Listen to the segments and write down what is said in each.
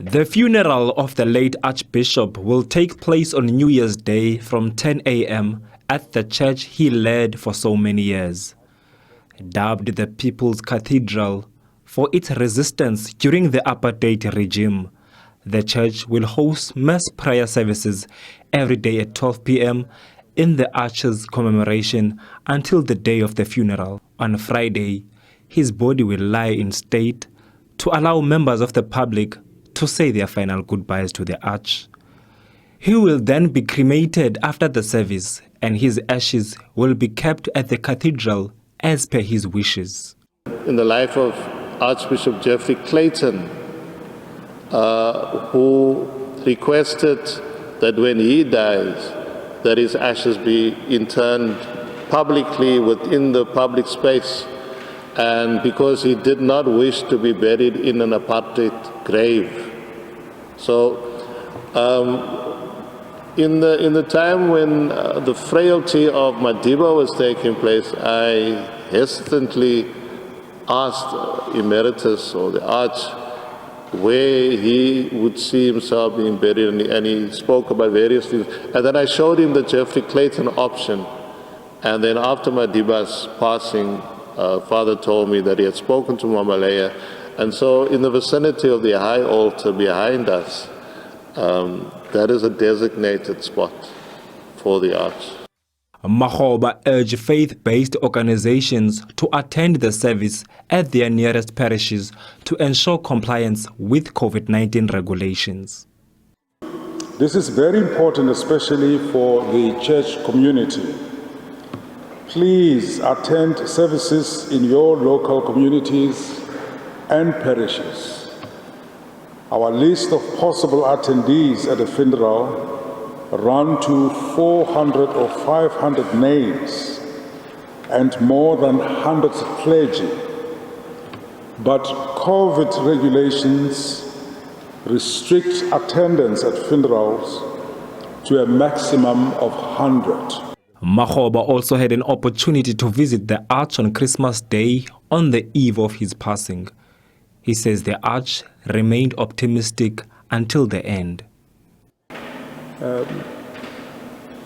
The funeral of the late Archbishop will take place on New Year's Day from 10 a.m. at the church he led for so many years. Dubbed the People's Cathedral for its resistance during the apartheid regime, the church will host mass prayer services every day at 12 p.m. in the Arch's commemoration until the day of the funeral. On Friday, his body will lie in state to allow members of the public to say their final goodbyes to the Arch. He will then be cremated after the service, and his ashes will be kept at the cathedral as per his wishes. In the life of Archbishop Geoffrey Clayton, who requested that when he dies, that his ashes be interned publicly within the public space, and because he did not wish to be buried in an apartheid grave. So in the time when the frailty of Madiba was taking place, I hesitantly asked Emeritus or the Arch where he would see himself being buried, and he spoke about various things. And then I showed him the Geoffrey Clayton option. And then after Madiba's passing, Father told me that he had spoken to Mamaleya. And so in the vicinity of the high altar behind us, that is a designated spot for the Arch. Makgoba urged faith-based organizations to attend the service at their nearest parishes to ensure compliance with COVID-19 regulations. This is very important, especially for the church community. Please attend services in your local communities and parishes. Our list of possible attendees at the funeral run to 400 or 500 names and more than 100 clergy. But COVID regulations restrict attendance at funerals to a maximum of 100. Makgoba also had an opportunity to visit the Arch on Christmas Day on the eve of his passing. He says the Arch remained optimistic until the end.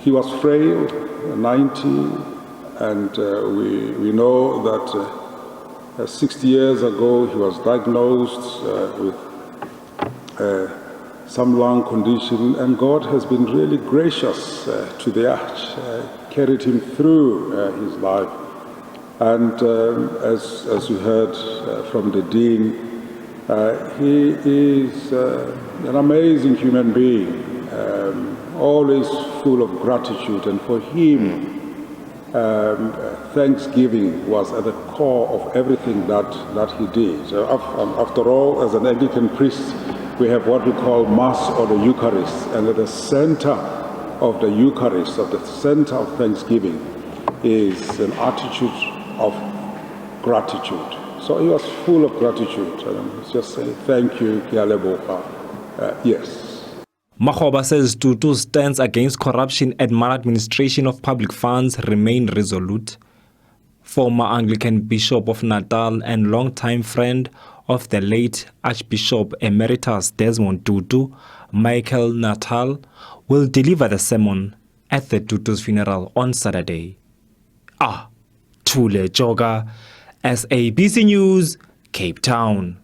He was frail, 90, and we know that 60 years ago he was diagnosed with some lung condition, and God has been really gracious to the Arch, carried him through his life. And as you heard from the Dean, he is an amazing human being, always full of gratitude, and for him, thanksgiving was at the core of everything that he did. So after all, as an Anglican priest, we have what we call Mass or the Eucharist, and at the center of the Eucharist, at the center of thanksgiving, is an attitude of gratitude. So he was full of gratitude, and just saying, thank you, Kialeboha. Yes. Makgoba says Tutu's stance against corruption and maladministration of public funds remain resolute. Former Anglican Bishop of Natal and longtime friend of the late Archbishop Emeritus Desmond Tutu, Michael Natal, will deliver the sermon at the Tutu's funeral on Saturday. Thule Joga, SABC News, Cape Town.